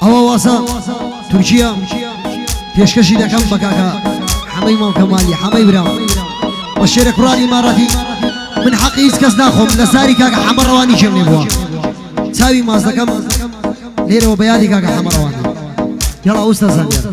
ئەوە واسە تورکیا پێشکەشی دەکەم بە کاکە حەمەی مام کەمالی حەمەی برام بە شێرە کوڕانی ئیماراتی من حەقی هیچ کەس ناخۆم لە ساری کاکە حەمە ڕەوانی کێم لێ بووە چاوی ماز دەکەم لێرەوە بە یادی کاکە حەمە ڕەوانی یاڵا ئوستە زەنگەر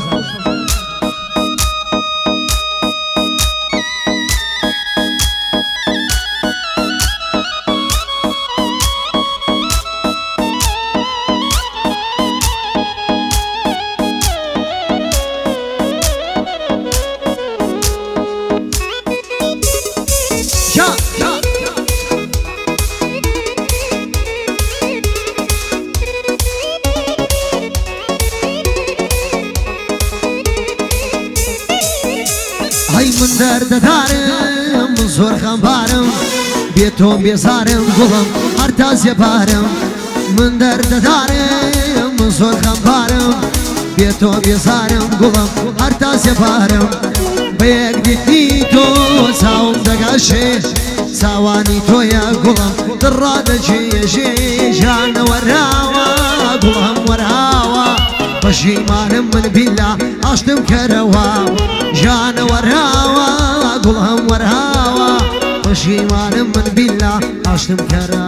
من دەردەدارم زۆر خەمبارم بێ تۆم بێزارم گوڵم هەر تازیە بارم من دەردەدارم زۆر خەمبارم بێ تۆ بێزارم گوڵم هەر تازیە بارم بە یەک دیتی تۆ چاوم دەگەشێ چاوانی تۆیە گوڵم دڕادەجێژێ ژانە وەراوە گوڵم وەراوە پەشیمانم من بیلا ئاشتم کەرەوە ژانە وەراوە گوڵم وەراوە پەشیمانم من بیلا ئاشتم کەرەوە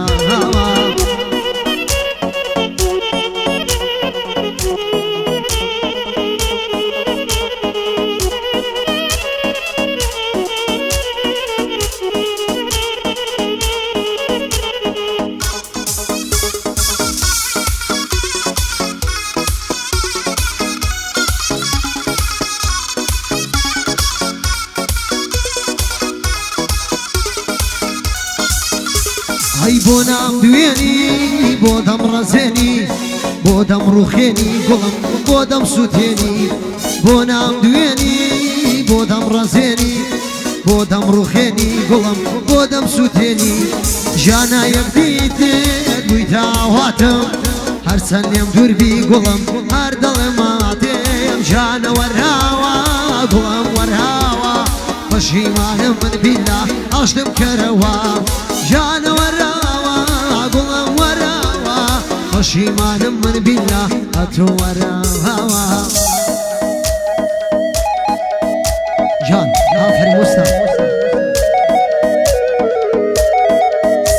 ئەی بۆ نام دوێنی بۆ دەم ڕەزێنی بۆ دەم ڕوخێنی گوڵم بۆ دەم سووتێنی بۆ نام دوێنی بۆ دەم ڕەزێنی بۆ دەم ڕوخێنی گوڵم بۆ دەم سووتێنی ژانە یەکدیتت بووی داواتم هەرچەند لێم دووربی گوڵم هەر دەڵێم ماتێم ژانە وەراوە گوڵم وەراوە پەشیمانم من بیلا ئاشتم کەرەوە ژانە وەراوە گوڵم وەراوە پەشیمانم من بیلا ئەتۆ وەراوە جان ئافەری وەستا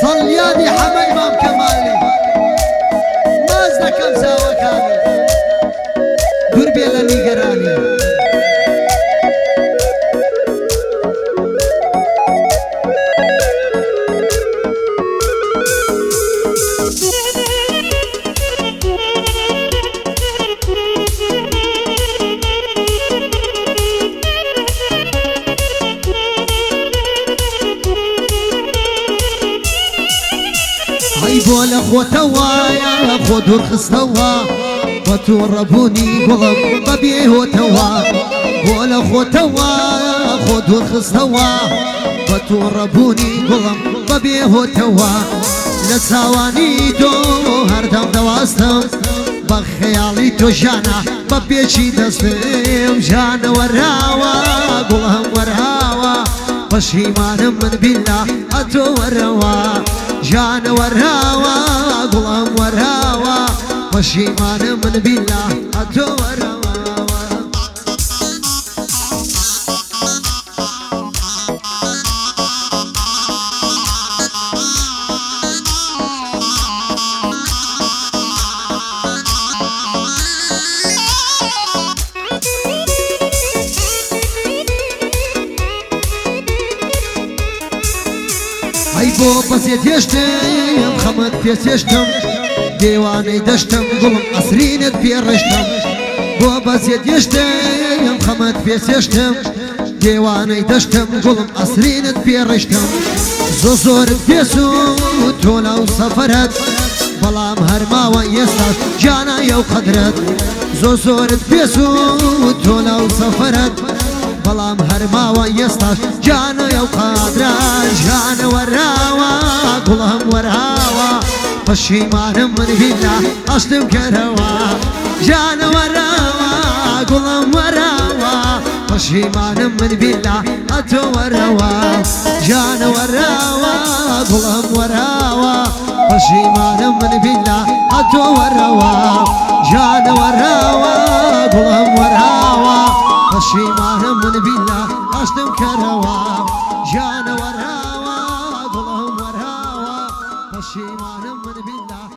سەڵیادی حەمەی مام کەمالی ماز دەکەم چاوەکانی دوور بێ لە نیگەرانی ئەی بۆ لە خۆتەوایە خۆ دوور خستەوە بە تووڕەبوونی گوڵم بە بێهۆتەوە بۆ لە خۆتەوایە خۆ دوور خستەوە بە تووڕەبوونی گوڵم بە بێهۆتەوە لە چاوانی تۆ هەردەم دەواستم بە خەیاڵی تۆ ژانە بە پێچی دەستم ژانە وەراوە گوڵم وەراوە پەشیمانم من بیلا ئەتۆ وەرەوە ژانە وەراوە گوڵم وەراوە پەشیمانم من بیلا ئەتۆ وەرەوە ئەی بۆ بەسێت هێشتم خەمت پێچێشتم دێوانەی دەشتم گوڵم ئەسرینت پێڕشتم بۆ بەسێت هێشتم خەمت پێچێشتم دێوانەی دەشتم گوڵم ئەسرینت پێڕشتم زۆرت پێسوو تۆ لەو سەفەرەت بەڵام هەرماوە ئێستاش جانایە و قەدرەت زۆرت پێسوو تۆ لەو سەفەرەت بەڵام هەرماوە ئێستاش جانایە و قەدرەت ژانە وەراوە گوڵم وەراوە پەشیمانم من بیلا ئاشتم کەرەوە ژانە وەراوە گوڵم وەراوە پەشیمانم من بیلا ئەتۆ وەرەوە ژانە وەراوە گوڵم وەراوە پشیمانم من بیلا هاتو وراوا جان وراوا گلم وراوا پشیمانم من بیلا هاشتم کراوا جان وراوا